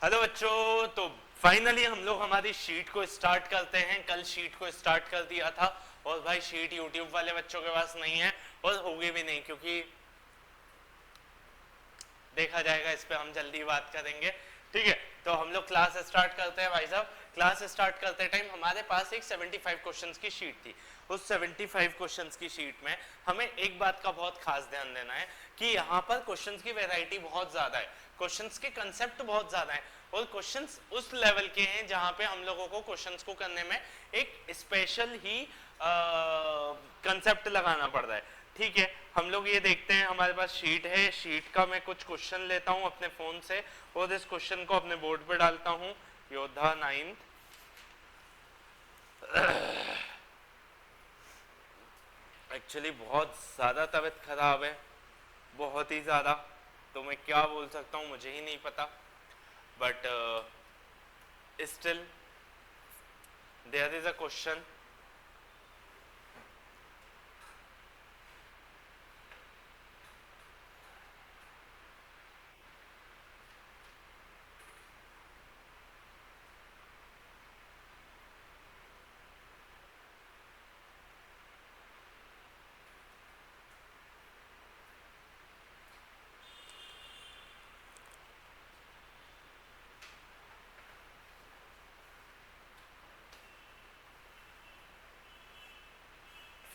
Hello बच्चों, तो finally हम लोग हमारी शीट को स्टार्ट करते हैं। कल शीट को स्टार्ट कर दिया था और भाई शीट यूट्यूब वाले बच्चों के पास नहीं है और होगी भी नहीं, क्योंकि देखा जाएगा, इस पे हम जल्दी बात करेंगे। ठीक है, तो हम लोग क्लास स्टार्ट करते हैं भाई साहब। क्लास स्टार्ट करते टाइम हमारे पास एक 75 क्वेश्चंस की शीट थी। उस 75 क्वेश्चंस की शीट में हमें एक बात का बहुत खास ध्यान देना है कि यहाँ पर क्वेश्चंस की वैरायटी बहुत ज्यादा है, क्वेश्चंस के कंसेप्ट बहुत ज्यादा है और क्वेश्चंस उस लेवल के हैं जहां पे हम लोगों को क्वेश्चंस को करने में एक स्पेशल ही कंसेप्ट लगाना पड़ रहा है। ठीक है, हम लोग ये देखते हैं, हमारे पास शीट है। शीट का मैं कुछ क्वेश्चन लेता हूं अपने फोन से और इस क्वेश्चन को अपने बोर्ड पे डालता हूं। योद्धा 9th, एक्चुअली बहुत ज़्यादा तबीयत खराब है, बहुत ही ज़्यादा। तो मैं क्या बोल सकता हूँ मुझे ही नहीं पता, but still there is a question.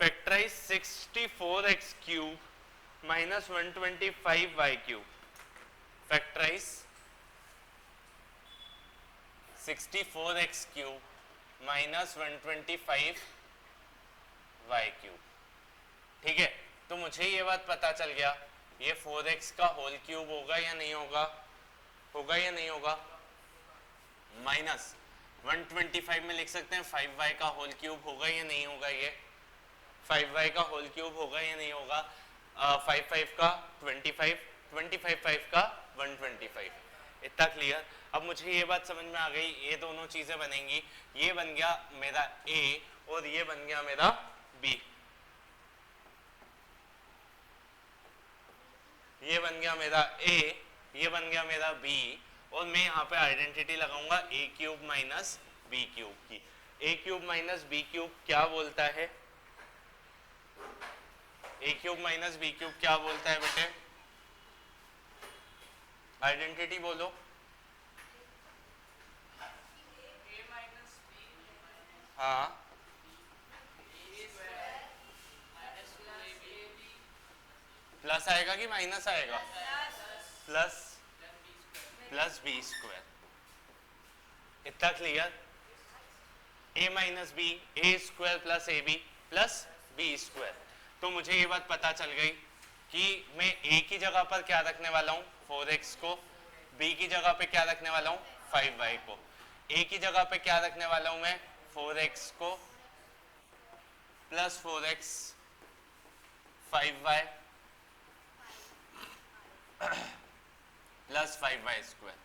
Factorise 64x cube minus 125y cube. Factorise 64x cube minus 125y cube. ठीक है, तो मुझे ये बात पता चल गया, ये 4x का होल क्यूब होगा या नहीं होगा, होगा या नहीं होगा। माइनस 125 में लिख सकते हैं 5y का होल क्यूब होगा या नहीं होगा, ये 5y का होल क्यूब होगा या नहीं होगा। 5 5 का 25, 25 5 का 125। इतना क्लियर। अब मुझे ये बात समझ में आ गई, ये दोनों चीजें बनेंगी, ये बन गया मेरा a और ये बन गया मेरा b। ये बन गया मेरा a, ये बन गया मेरा b, और मैं यहाँ पे आइडेंटिटी लगाऊंगा a cube minus b cube की। a cube minus b cube क्या बोलता है, a cube minus b cube क्या बोलता है बेटे, आइडेंटिटी बोलो। हाँ, प्लस आएगा कि माइनस आएगा, प्लस प्लस बी स्क्वायर। इतना clear. a minus b, a square plus a b plus b square. तो मुझे ये बात पता चल गई कि मैं a की जगह पर क्या रखने वाला हूँ 4x को, b की जगह पे क्या रखने वाला हूँ 5y को, a की जगह पे क्या रखने वाला हूँ मैं 4x को plus 4x 5y plus 5y square.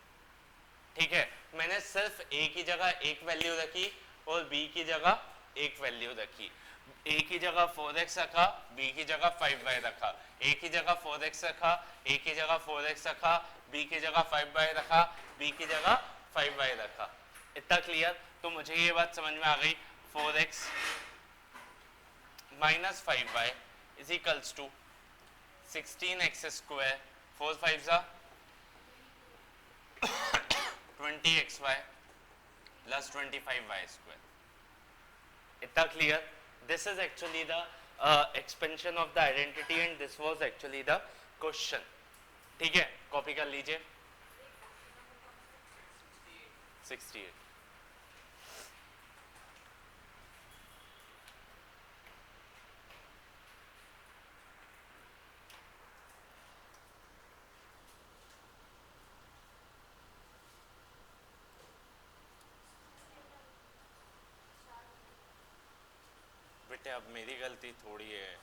ठीक है, मैंने सिर्फ a की जगह एक वैल्यू रखी और b की जगह एक वैल्यू रखी। a की जगह 4x रखा, b की जगह 5y रखा, a की जगह 4x रखा, a की जगह 4x रखा, b की जगह 5y रखा, b की जगह 5y रखा। इतना क्लियर। तो मुझे ये बात समझ में आ गई, 4x minus 5y is equals to 16x square, 4 5 जा 20xy plus 25y square. इतना clear? This is actually the expansion of the identity and this was actually the question. ठीक है, कॉपी कर लीजिए। 68। बेटे अब मेरी गलती थोड़ी है।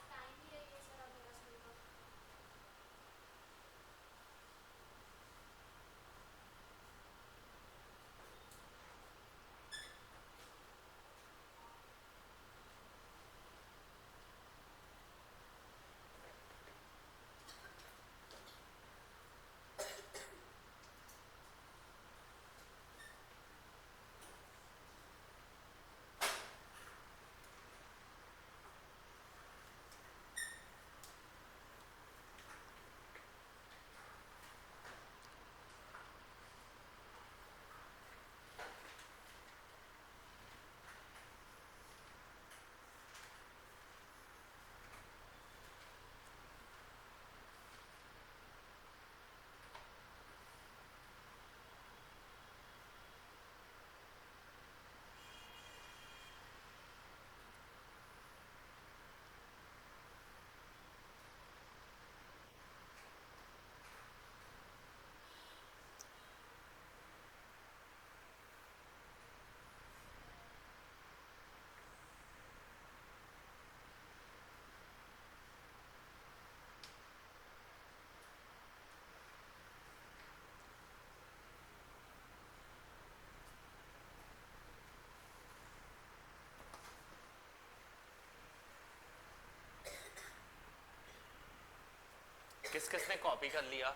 किस किसने कॉपी कर लिया?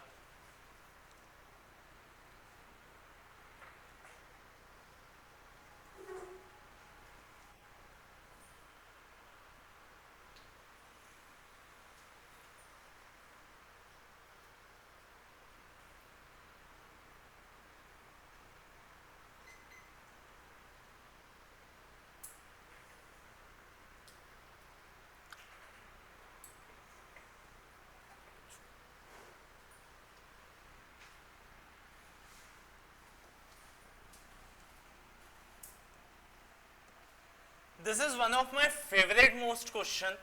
This is one of my favourite most question.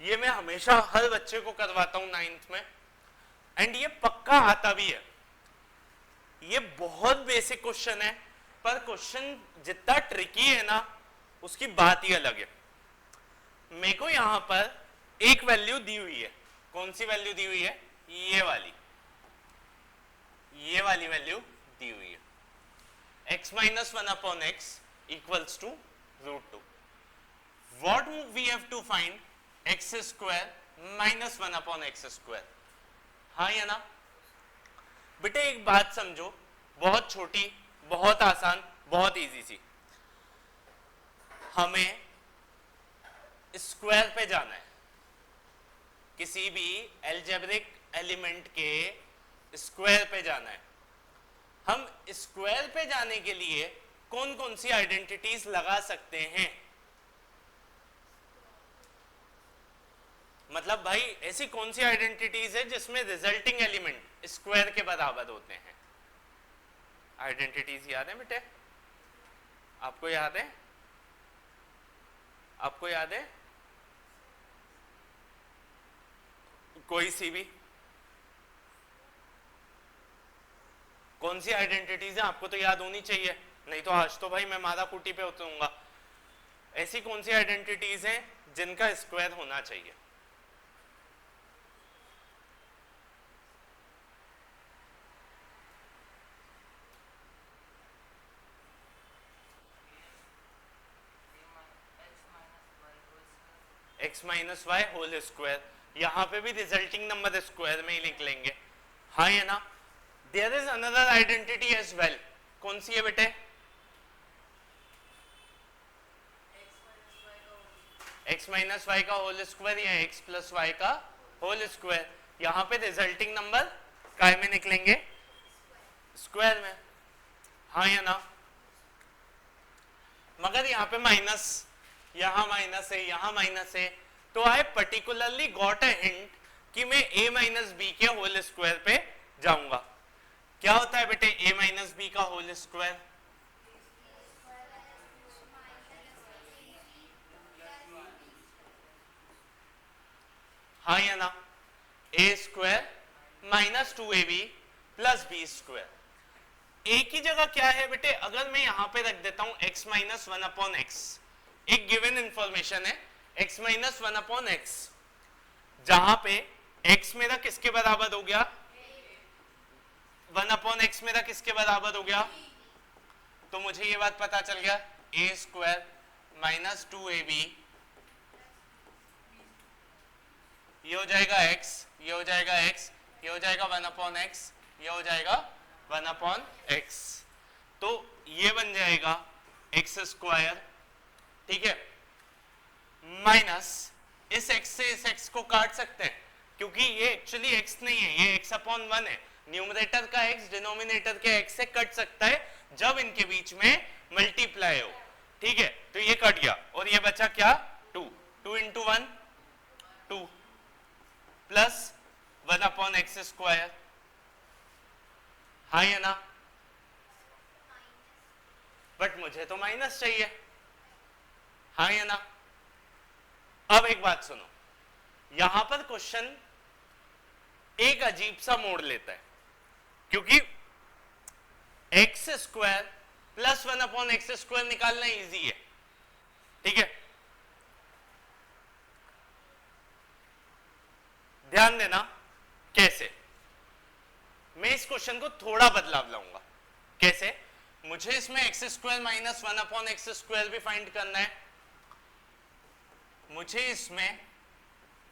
ये मैं हमेशा हर बच्चे को करवाता हूं 9th में, एंड ये पक्का आता भी है. ये बहुत बेसिक क्वेश्चन है, पर क्वेश्चन जितना ट्रिकी है ना, उसकी बात ही अलग है. मेरे को यहां पर एक वैल्यू दी हुई है. कौन सी वैल्यू दी हुई है? ये वाली वैल्यू दी हुई है. x minus 1 upon x equals to root 2. What we have to find? x square minus 1 upon x square. हाँ या ना? बेटे एक बात समझो, बहुत छोटी, बहुत आसान, बहुत इजी सी. हमें स्क्वायर पे जाना है. किसी भी एल्जेब्रिक एलिमेंट के स्क्वायर पे जाना है. हम स्क्वायर पे जाने के लिए कौन कौन सी आइडेंटिटीज लगा सकते हैं? मतलब भाई ऐसी कौन सी आइडेंटिटीज है जिसमें रिजल्टिंग एलिमेंट स्क्वायर के बराबर होते हैं? आइडेंटिटीज याद है बेटे? आपको याद है? आपको याद है? कोई सी भी कौन सी आइडेंटिटीज है? आपको तो याद होनी चाहिए, नहीं तो आज तो भाई मैं मादा कुटी पे उतरूंगा. ऐसी कौन सी आइडेंटिटीज हैं जिनका स्क्वायर होना चाहिए? x minus y whole square. यहां पे भी रिजल्टिंग नंबर स्क्वायर में ही लिख लेंगे. हाँ या ना? There is another identity as well. कौन सी है बेटे? x माइनस वाई का होल स्क्वायर या x प्लस वाई का होल स्क्वायर. यहां पे रिजल्टिंग नंबर काय में निकलेंगे? स्क्वायर में. हाँ या ना? मगर यहाँ पे माइनस, यहां माइनस है, यहां माइनस है, तो I particularly got a hint कि मैं a माइनस बी के होल स्क्वायर पे जाऊंगा. क्या होता है बेटे a माइनस बी का होल स्क्वायर? हाँ या ना? a square minus 2ab plus b square. a की जगह क्या है बेटे? अगर मैं यहां पे रख देता हूं x माइनस 1 अपॉन एक्स, एक गिवन इंफॉर्मेशन है x माइनस 1 अपॉन एक्स, जहां पे x मेरा किसके बराबर हो गया? 1 अपॉन एक्स मेरा किसके बराबर हो गया? तो मुझे ये बात पता चल गया, a स्क्वायर माइनस 2ab, ये हो जाएगा x, ये हो जाएगा x, ये हो जाएगा 1 अपॉन एक्स, ये हो जाएगा 1 अपॉन एक्स. तो ये बन जाएगा x स्क्वायर. ठीक है, माइनस इस x से इस x को काट सकते हैं, क्योंकि ये एक्चुअली x नहीं है, ये x अपॉन 1 है. न्यूमरेटर का x डिनोमिनेटर के x से कट सकता है जब इनके बीच में मल्टीप्लाई हो. ठीक है, तो ये कट गया और ये बचा क्या? 2. 2 into 1 2 plus 1 upon x square. हाँ या ना? बट मुझे तो माइनस चाहिए. हाँ या ना? अब एक बात सुनो, यहां पर क्वेश्चन एक अजीब सा मोड़ लेता है, क्योंकि x square plus 1 upon x square निकालना इजी है. ठीक है, ध्यान देना कैसे. मैं इस क्वेश्चन को थोड़ा बदलाव लाऊंगा. कैसे? मुझे इसमें x square minus 1 upon x square भी फाइंड करना है. मुझे इसमें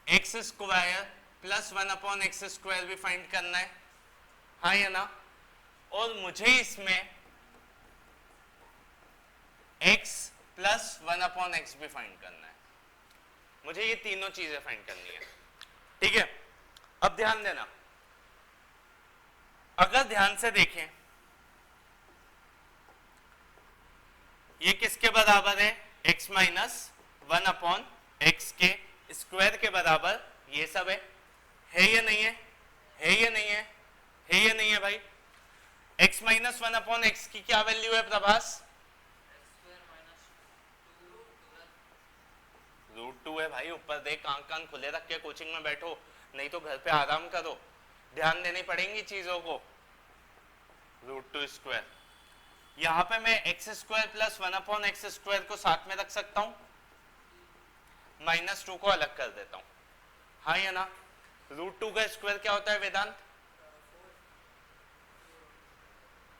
एक्स स्क्वायर प्लस 1/x² भी फाइंड करना है, हाँ या ना? और मुझे इसमें x प्लस 1/x भी फाइंड करना है, मुझे ये तीनों चीजें फाइंड करनी है, ठीक है? अब ध्यान देना, अगर ध्यान से देखें ये किसके बराबर है? x माइनस 1/x के स्क्वायर के बराबर ये सब है या नहीं है? है या नहीं है? है या नहीं है भाई? x माइनस 1/x की क्या वैल्यू है प्रभास? √2 है भाई। ऊपर देख, आंख कान खुले रख के कोचिंग में बैठो, नहीं तो घर पे आराम करो, ध्यान देनी पड़ेंगी चीजों को। √2², यहां पे मैं x² प्लस 1/x² को साथ में रख सकता हूं, -2 को अलग कर देता हूं, हाँ या ना? √2 का स्क्वायर क्या होता है वेदांत?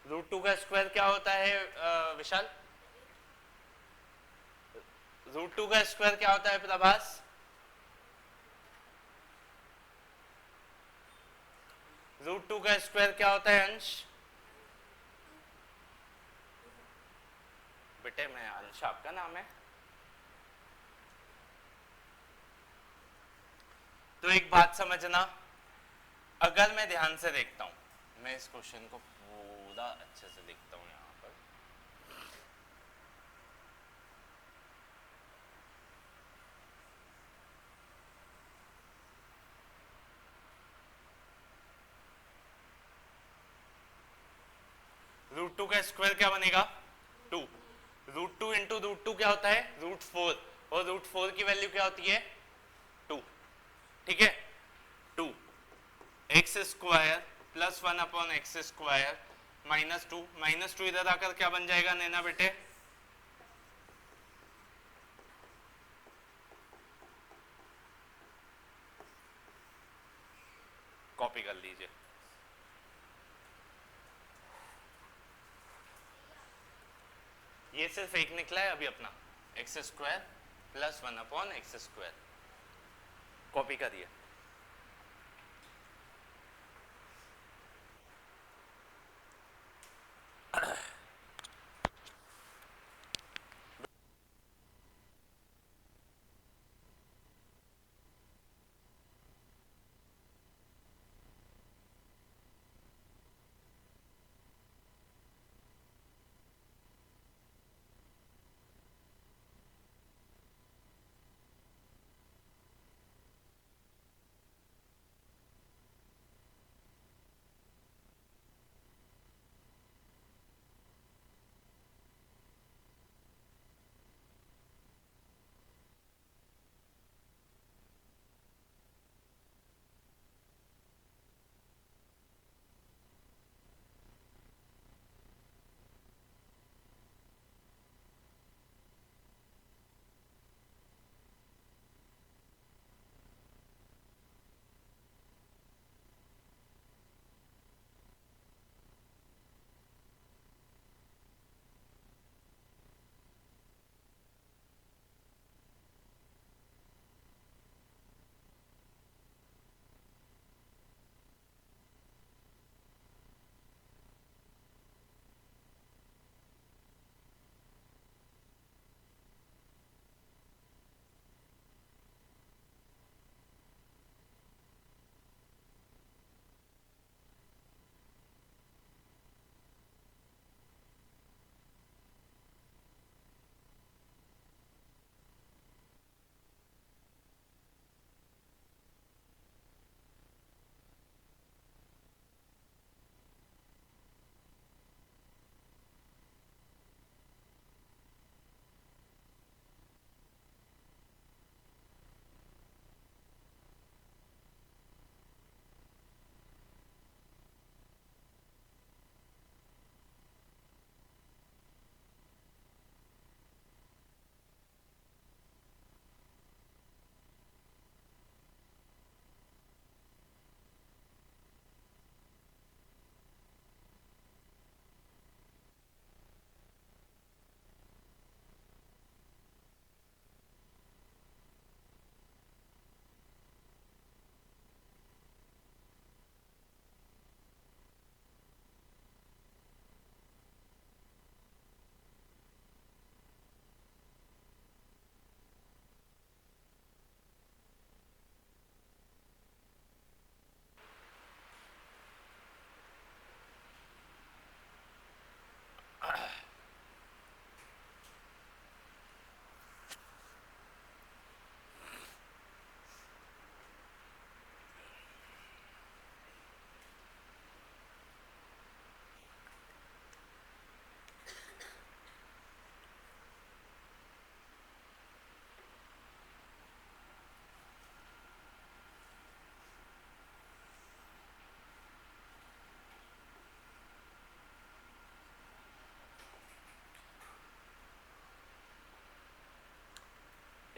√2 का स्क्वायर क्या होता है विशाल? √2 का स्क्वायर क्या होता है प्रभास? √2 का स्क्वायर क्या होता है अंश? बेटे मैं, अंश आपका नाम है। तो एक बात समझना, अगर मैं ध्यान से देखता हूं, मैं इस क्वेश्चन को पूरा अच्छे से देखता हूं यहां पर, √2 का स्क्वायर क्या बनेगा? 2। √2 इंटू √2 क्या होता है? √4, और √4 की वैल्यू क्या होती है? 2, ठीक है? 2 x² प्लस 1/x² -2 इधर आकर क्या बन जाएगा नैना बेटे? कॉपी कर लीजिए। ये सिर्फ एक निकला है अभी अपना, x² प्लस 1/x², कॉपी करिए।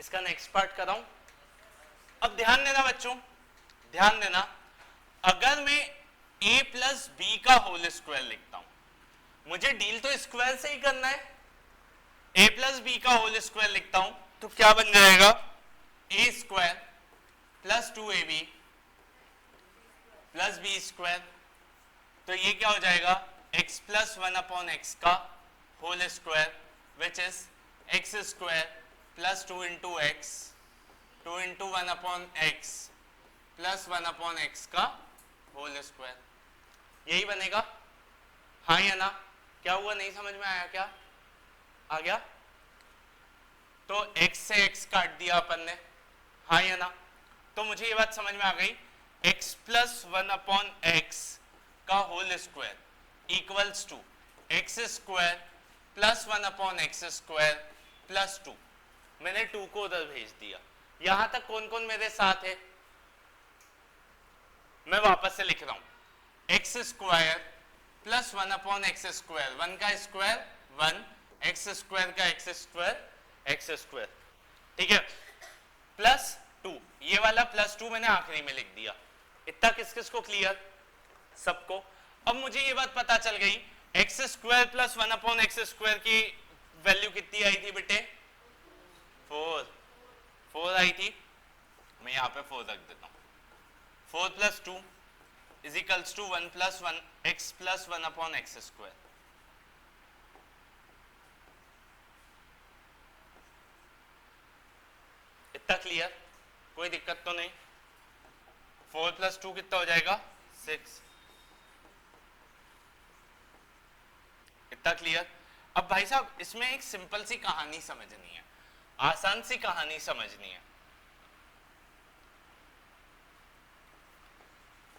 इसका नेक्स्ट पार्ट कराऊं? अब ध्यान देना बच्चों, ध्यान देना, अगर मैं a प्लस बी का होल स्क्वायर लिखता हूं, मुझे डील तो स्क्वायर से ही करना है, a प्लस बी का होल स्क्वायर लिखता हूं तो क्या बन जाएगा, a square plus 2ab plus b square, तो ये क्या हो जाएगा, x प्लस 1 अपॉन एक्स का whole square which is x square plus 2 into x, 2 into 1 upon x plus 1 upon x का होल स्क्वायर, यही बनेगा, हाँ या ना? क्या हुआ, नहीं समझ में आया क्या? आ गया? तो x से x काट दिया अपन ने, हाँ या ना? तो मुझे ये बात समझ में आ गई, x प्लस 1 अपॉन एक्स का whole square equals to x square plus 1 upon x square plus 2, मैंने 2 को उधर भेज दिया। यहां तक कौन कौन मेरे साथ है? मैं वापस से लिख रहा हूं, x square plus 1 upon x square, 1 का स्क्वायर 1, एक्स स्क्वायर का एक्स स्क्वायर एक्स स्क्वायर, ठीक है, प्लस 2, ये वाला प्लस 2 मैंने आखिरी में लिख दिया। इतना किस किस को क्लियर? सबको। अब मुझे ये बात पता चल गई, x square plus 1 upon x square की वैल्यू कितनी आई थी बेटे? 4 आई थी, मैं यहाँ पे 4 रख देता हूँ, 4 plus 2 is equals to 1 plus 1 x plus 1 upon x square. इतना क्लियर? कोई दिक्कत तो नहीं? 4 प्लस 2 कितना हो जाएगा? 6। इतना क्लियर? अब भाई साहब इसमें एक सिंपल सी कहानी समझनी है, आसान सी कहानी समझनी है।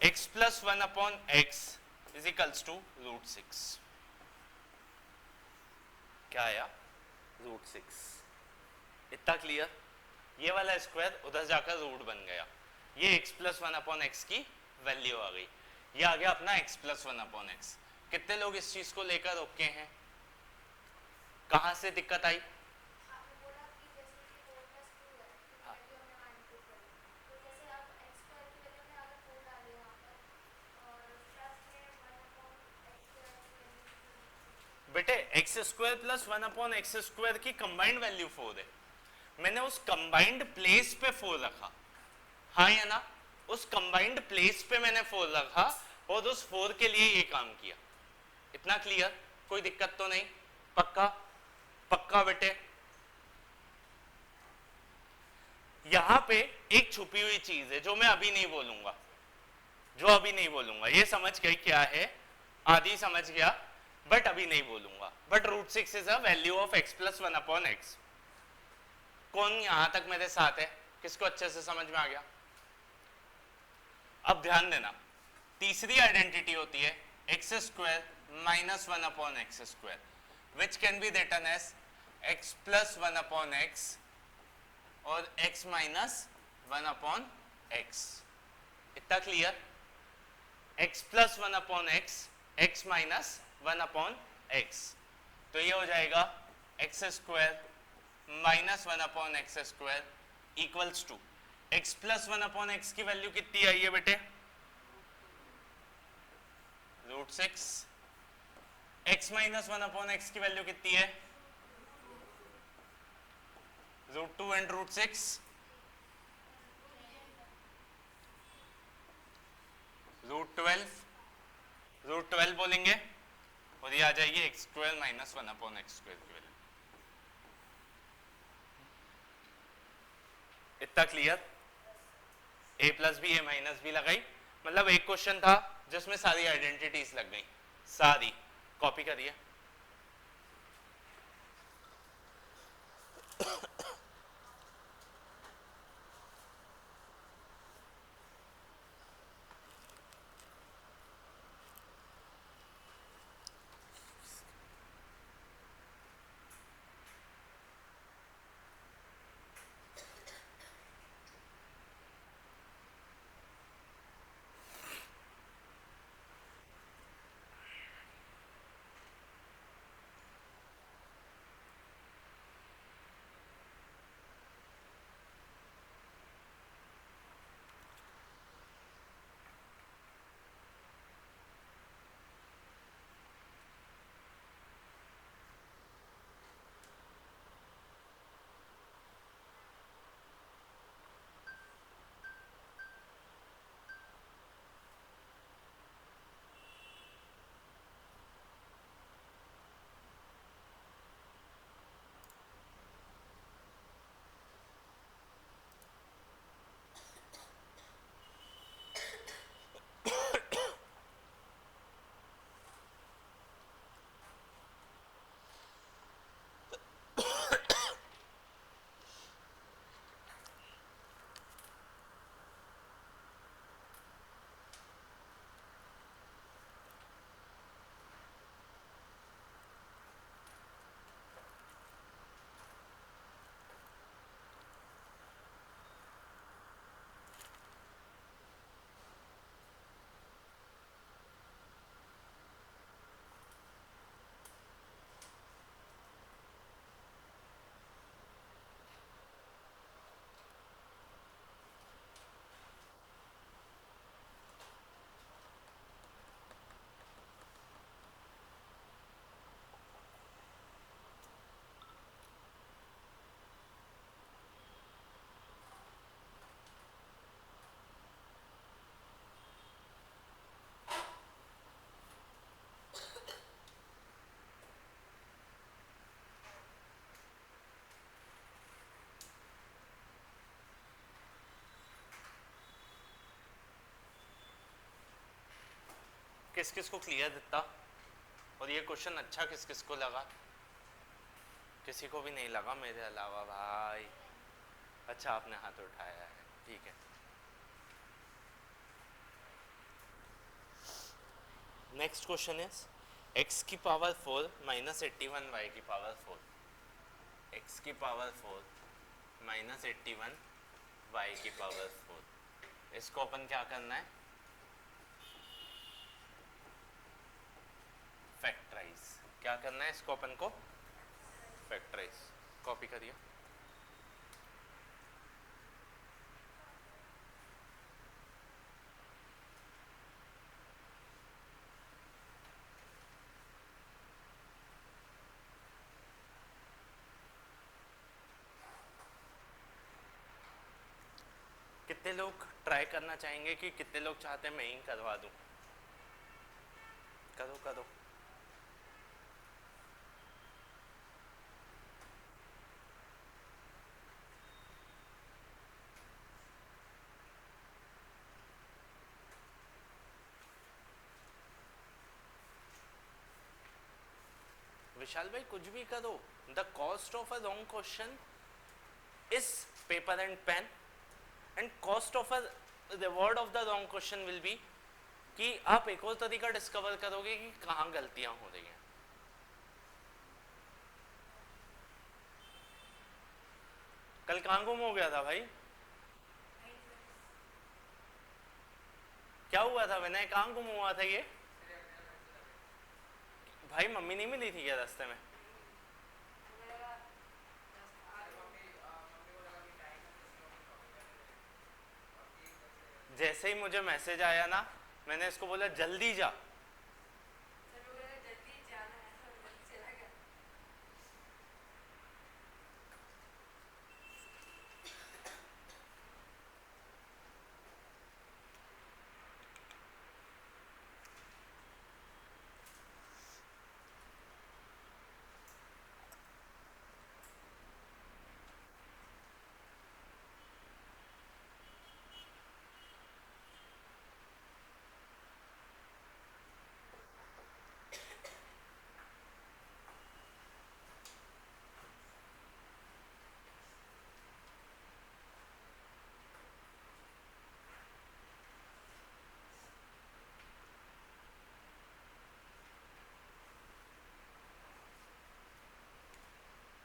x plus 1 upon x is equals to √6, क्या आया? √6। इतना क्लियर? ये वाला स्क्वायर उधर जाकर रूट बन गया, ये x प्लस 1 अपॉन एक्स की वैल्यू आ गई, ये आ गया अपना x प्लस 1 अपॉन एक्स। कितने लोग इस चीज को लेकर रोके हैं? कहां से दिक्कत आई? बेटे x square plus 1 upon x square की कंबाइंड वैल्यू 4 है, मैंने उस कंबाइंड प्लेस पे 4 रखा, हाँ या ना? उस कंबाइंड प्लेस पे मैंने 4 रखा और उस 4 के लिए ये काम किया। इतना क्लियर? कोई दिक्कत तो नहीं? पक्का? पक्का बेटे? यहां पे एक छुपी हुई चीज है जो मैं अभी नहीं बोलूंगा, जो अभी नहीं बोलूंगा, ये समझ गई क्या है? आधी समझ गया, बट अभी नहीं बोलूंगा। But √6 is a value of x plus 1 upon x. कौन यहां तक मेरे साथ है? किसको अच्छे से समझ में आ गया? अब ध्यान देना, तीसरी आइडेंटिटी होती है x square minus 1 upon x square, which can be written as x plus 1 upon x और x माइनस 1 अपॉन एक्स। इतना clear? x plus 1 upon x, x minus 1 upon x, तो ये हो जाएगा x square minus 1 upon x square equals to x plus 1 upon x की value कितनी आई है बेटे? √6। x माइनस 1 अपॉन एक्स की वैल्यू कितनी है? √2 एंड √6, √12 बोलेंगे और ये आ जाएगी x square minus 1 upon x square की वैल्यू। इतना clear? a plus b, a minus b लगाई, मतलब एक क्वेश्चन था जिसमें सारी आइडेंटिटीज लग गई, सारी। कॉपी करिए। किस किस को क्लियर दिखता, और ये क्वेश्चन अच्छा किस किस को लगा? किसी को भी नहीं लगा मेरे अलावा भाई। अच्छा आपने हाथ उठाया है, ठीक है। नेक्स्ट क्वेश्चन इज x की पावर 4 माइनस 81 y की पावर 4, x की पावर 4 माइनस 81 y की पावर 4। इसको अपन क्या करना है? फैक्टराइज। क्या करना है इसको अपन को? फैक्टराइज। कॉपी करिए। कितने लोग ट्राई करना चाहेंगे कि कितने लोग चाहते हैं मैं ही करवा दूं? करो करो। विशाल भाई कुछ भी करो। The cost of a long question is paper and pen, and cost of a reward of the long question will be कि आप एक और तरीका डिस्कवर करोगे कि कहाँ गलतियां हो रही हैं। कल कहाँ गुम हो गया था भाई? क्या हुआ था विनय, कहाँ गुम हुआ था ये? भाई मम्मी नहीं मिली थी क्या रास्ते में? जैसे ही मुझे मैसेज आया ना, मैंने इसको बोला जल्दी जा।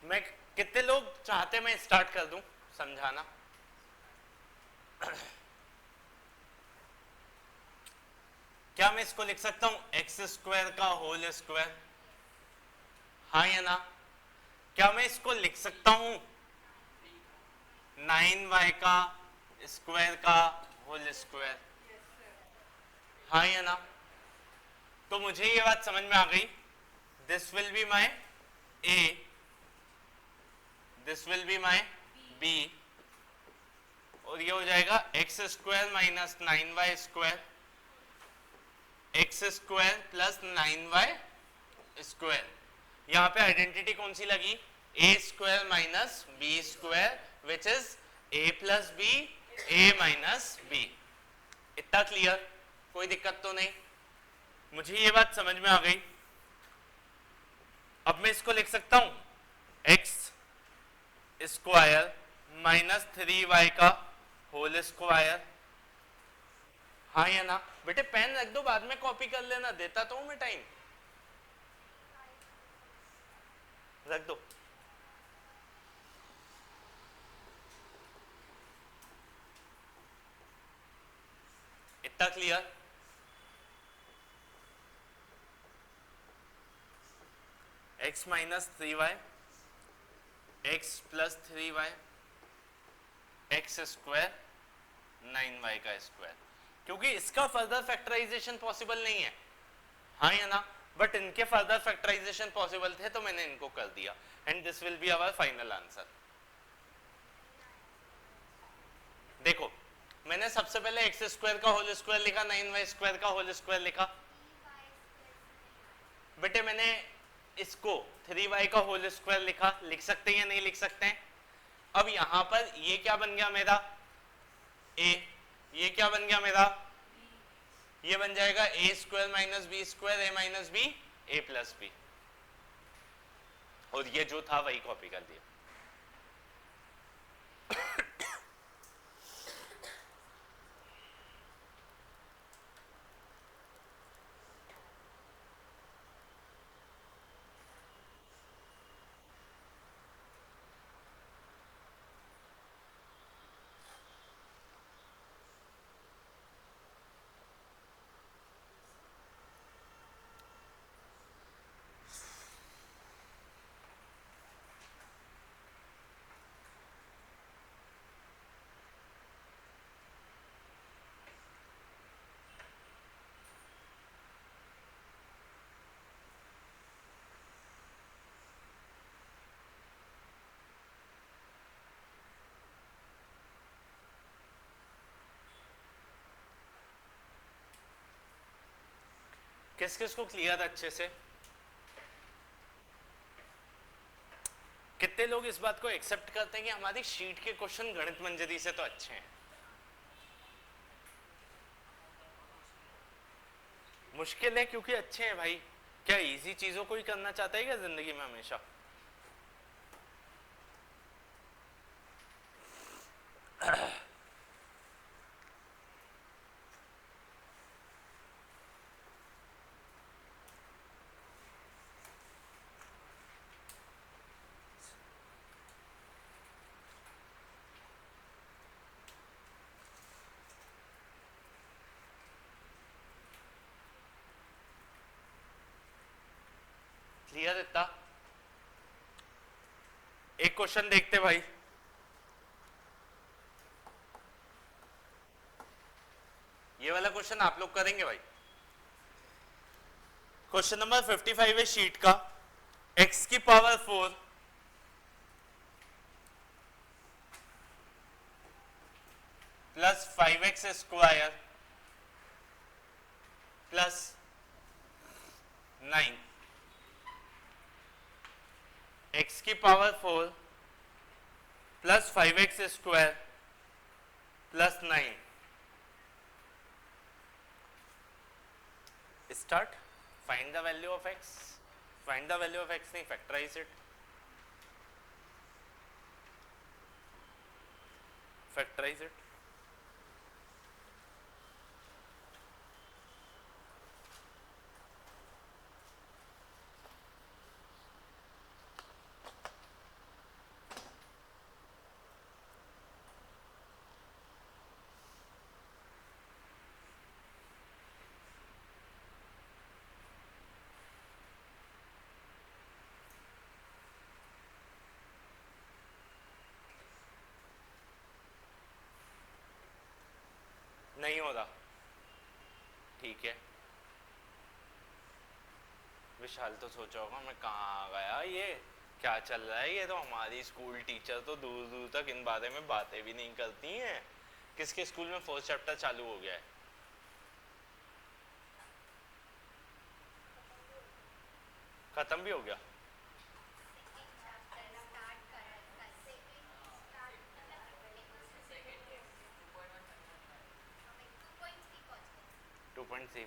मैं कितने लोग चाहते मैं स्टार्ट कर दूं समझाना? क्या मैं इसको लिख सकता हूं एक्स स्क्वायर का होल स्क्वायर? हाँ या ना? क्या मैं इसको लिख सकता हूं 9y का स्क्वायर का होल स्क्वायर? हाँ या ना? तो मुझे ये बात समझ में आ गई। This will be my A, this will be my B, और ये हो जाएगा x square minus 9y square, X square plus 9y square. यहाँ पे आइडेंटिटी कौन सी लगी? A square minus B square which is A plus B, A minus B. इतना क्लियर? कोई दिक्कत तो नहीं? मुझे ये बात समझ में आ गई। अब मैं इसको लिख सकता हूं एक्स स्क्वायर माइनस 3y का होल स्क्वायर। हाँ या ना? बेटे पेन रख दो, बाद में कॉपी कर लेना, देता तो हूं मैं टाइम। रख दो। इतना clear? x minus 3y, x plus 3y, x square 9y का स्क्वायर, क्योंकि इसका फर्दर फैक्टराइजेशन पॉसिबल नहीं है। हाँ या ना? बट इनके फर्दर फैक्टराइजेशन पॉसिबल थे तो मैंने इनको कर दिया, and this will be our final answer. देखो मैंने सबसे पहले एक्स स्क्वायर का होल स्क्वायर लिखा, 9y स्क्वायर का होल स्क्वायर लिखा। बेटे मैंने इसको 3y का होल स्क्वायर लिखा, लिख सकते हैं या नहीं लिख सकते हैं? अब यहां पर ये क्या बन गया मेरा? a, ये क्या बन गया मेरा? ये बन जाएगा ए स्क्वायर माइनस बी स्क्वायर ए माइनस बी ए प्लस बी, और ये जो था वही कॉपी कर दिया। किस किस को क्लियर अच्छे से? कितने लोग इस बात को एक्सेप्ट करते हैं कि हमारी शीट के क्वेश्चन गणित मंजरी से तो अच्छे हैं? मुश्किल है क्योंकि अच्छे हैं भाई। क्या इजी चीजों को ही करना चाहता है क्या जिंदगी में हमेशा? क्लियर इतना? एक क्वेश्चन देखते भाई। ये वाला क्वेश्चन आप लोग करेंगे भाई। क्वेश्चन नंबर 55 है शीट का। x की power 4 plus 5x square plus 9, x की power 4 plus 5x square plus 9। Start. Find the value of x। Find the value of x नहीं, फैक्टराइज इट। Factorise it. नहीं हो रहा, ठीक है। विशाल तो सोचा होगा मैं कहाँ आ गया, ये क्या चल रहा है, ये तो हमारी स्कूल टीचर तो दूर दूर तक इन बारे में बातें भी नहीं करती हैं। किसके स्कूल में 4th चैप्टर चालू हो गया है? खत्म भी हो गया?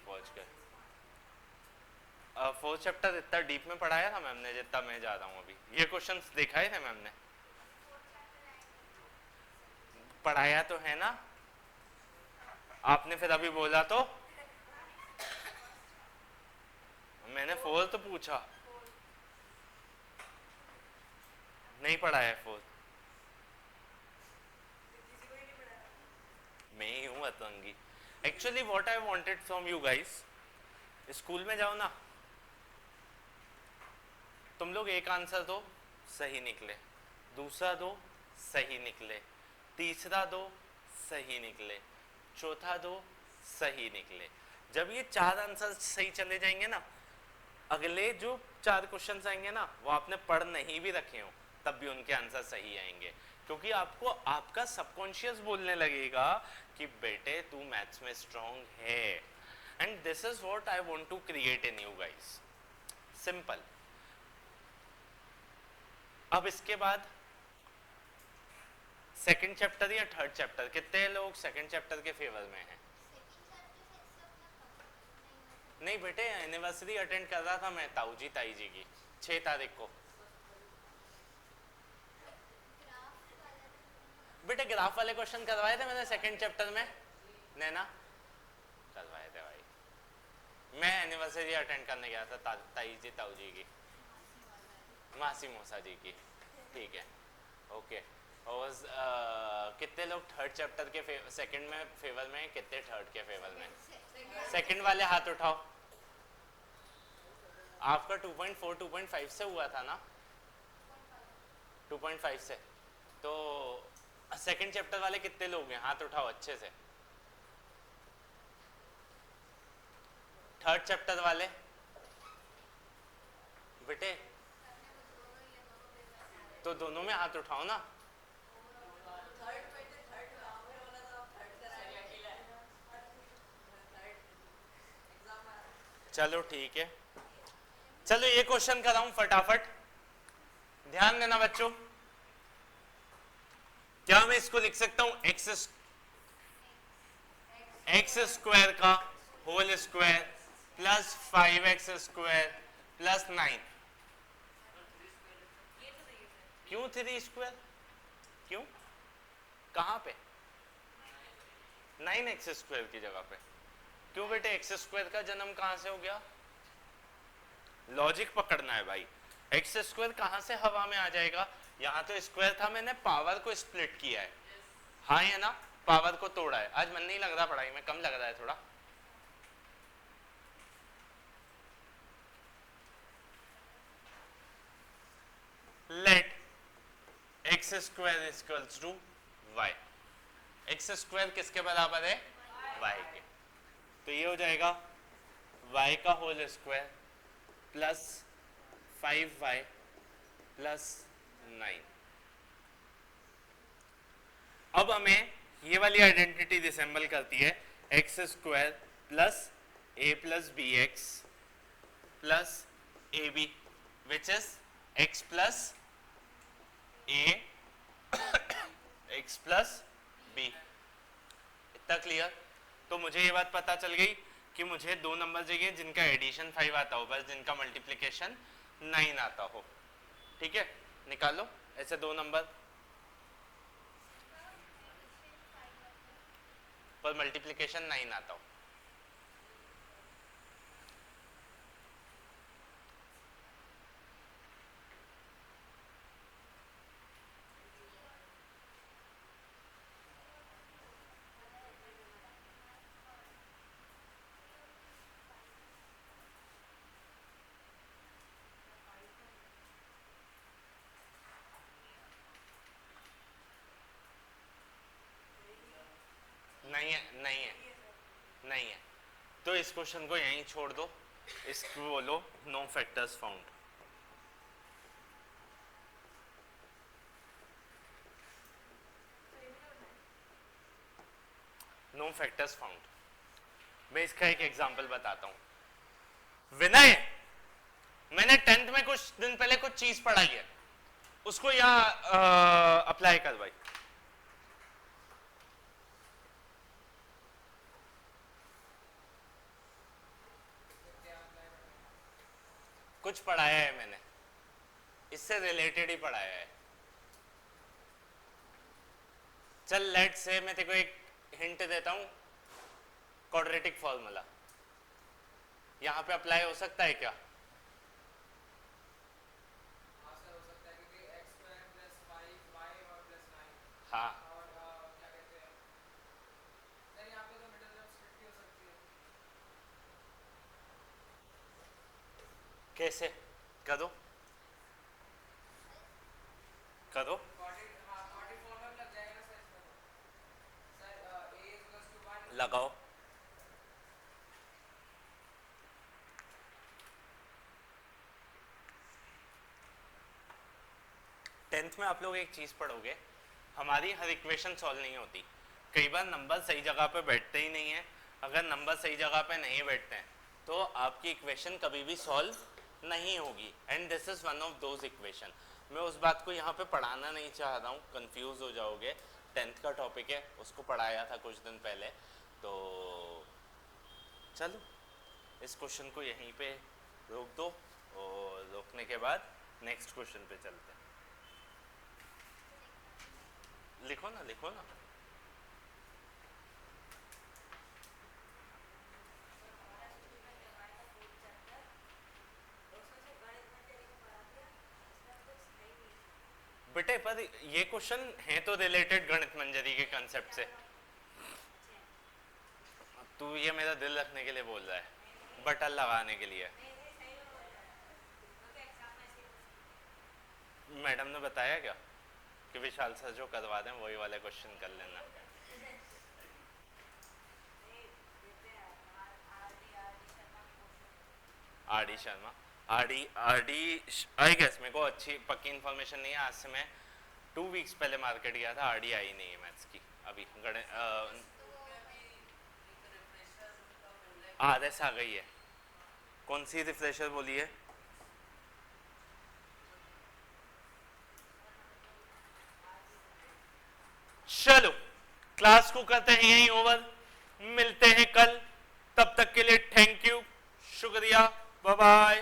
पहुंच गए। 4th चैप्टर इतना डीप में पढ़ाया था मैम ने जितना मैं जा रहा हूँ अभी। ये क्वेश्चंस दिखाए थे मैम ने? पढ़ाया तो है ना? आपने फिर अभी बोला तो मैंने 4th तो पूछा, नहीं पढ़ाया 4th। मैं ही हूँ अतंगी। Actually what I wanted from you guys, school में जाओ ना, तुम लोग एक आंसर दो, सही निकले, दूसरा दो, सही निकले, तीसरा दो, सही निकले, चौथा दो, सही निकले। जब ये 4 आंसर सही चले जाएंगे ना, अगले जो 4 क्वेश्चन आएंगे ना, वो आपने पढ़ नहीं भी रखे हो तब भी उनके आंसर सही आएंगे, क्योंकि आपको आपका सबकॉन्शियस बोलने लगेगा कि बेटे तू मैथ्स में स्ट्रांग है। And this is what I want to create in you guys. Simple. अब इसके बाद 2nd चैप्टर या 3rd चैप्टर, कितने लोग 2nd चैप्टर के फेवर में हैं? नहीं बेटे, एनिवर्सरी अटेंड कर रहा था मैं ताऊ जी ताई जी की 6 तारीख को। बेटे ग्राफ वाले क्वेश्चन करवाए थे मैंने सेकंड चैप्टर में, नैना करवाए थे भाई। मैं एनिवर्सरी अटेंड करने गया था ताई जी ताऊ जी की, मासी मौसा जी की। ठीक है, ओके। और कितने लोग थर्ड चैप्टर के सेकंड में फेवर में, कितने थर्ड के फेवर में? सेकंड वाले हाथ उठाओ। आपका 2.4 2.5 से हुआ था ना? 2.5 से। तो सेकंड चैप्टर वाले कितने लोग हैं? हाथ उठाओ अच्छे से। थर्ड चैप्टर वाले बेटे, तो दोनों में हाथ उठाओ ना। चलो ठीक है, चलो ये क्वेश्चन कराऊं फटाफट, ध्यान देना बच्चों। क्या मैं इसको लिख सकता हूं एक्स स्क्वायर का whole square plus 5x square plus 9? क्यों 3 स्क्वायर? क्यों, कहां पे? 9x स्क्वायर की जगह पे क्यों बेटे? एक्स स्क्वायर का जन्म कहां से हो गया? लॉजिक पकड़ना है भाई। एक्स स्क्वायर कहां से हवा में आ जाएगा? यहाँ तो स्क्वायर था, मैंने पावर को स्प्लिट किया है। हाँ है ना, पावर को तोड़ा है। आज मन नहीं लग रहा पढ़ाई में, कम लग रहा है थोड़ा। Let x square equals to y. X square किसके बराबर है? वाई के। तो ये हो जाएगा y का whole square plus 5y plus 9। अब हमें ये वाली आइडेंटिटी डिसेंबल करती है, x square plus a plus b x plus a b which is x plus a x plus b. इतना क्लियर? तो मुझे ये बात पता चल गई कि मुझे दो नंबर चाहिए जिनका एडिशन 5 आता हो, बस जिनका मल्टीप्लिकेशन 9 आता हो। ठीक है, निकालो ऐसे दो नंबर पर मल्टीप्लिकेशन 9 आता हो। नहीं है, नहीं है, नहीं है। तो इस क्वेश्चन को यहीं छोड़ दो, इसको बोलो no factors found. No factors found. मैं इसका एक एग्जांपल बताता हूं। विनय, मैंने 10th में कुछ दिन पहले कुछ चीज पढ़ाई है, उसको यहाँ अप्लाई कर भाई। कुछ पढ़ाया है मैंने, इससे रिलेटेड ही पढ़ाया है। चल लेट से मैं तेरे को एक हिंट देता हूं, क्वाड्रेटिक फॉर्मूला यहां पे अप्लाई हो सकता है क्या? हाँ, कैसे? करो करो। लगाओ। टेंथ में आप लोग एक चीज पढ़ोगे, हमारी हर इक्वेशन सॉल्व नहीं होती। कई बार नंबर सही जगह पे बैठते ही नहीं है। अगर नंबर सही जगह पे नहीं बैठते हैं तो आपकी इक्वेशन कभी भी सॉल्व नहीं होगी, and this is one of those equation. मैं उस बात को यहाँ पे पढ़ाना नहीं चाह रहा हूँ, कंफ्यूज हो जाओगे। 10th का टॉपिक है, उसको पढ़ाया था कुछ दिन पहले। तो चलो इस क्वेश्चन को यहीं पे रोक दो और रोकने के बाद नेक्स्ट क्वेश्चन पे चलते हैं। लिखो ना, लिखो ना। बेटे पर ये क्वेश्चन है तो रिलेटेड गणित मंजरी के कंसेप्ट से। तू ये मेरा दिल रखने के लिए बोल रहा है, बटन लगाने के लिए। मैडम ने बताया क्या कि विशाल सर जो करवा दें वही वाले क्वेश्चन कर लेना। RD Sharma, RD RD I guess, मेरे को अच्छी पक्की इन्फॉर्मेशन नहीं है। आज से मैं 2 वीक्स पहले मार्केट गया था, आरडी आई नहीं है मैथ्स की अभी। आरएस आ गई है। कौन सी रिफ्रेशर बोली है? चलो क्लास को करते हैं यहीं ओवर, मिलते हैं कल। तब तक के लिए थैंक यू, शुक्रिया, बाय बाय।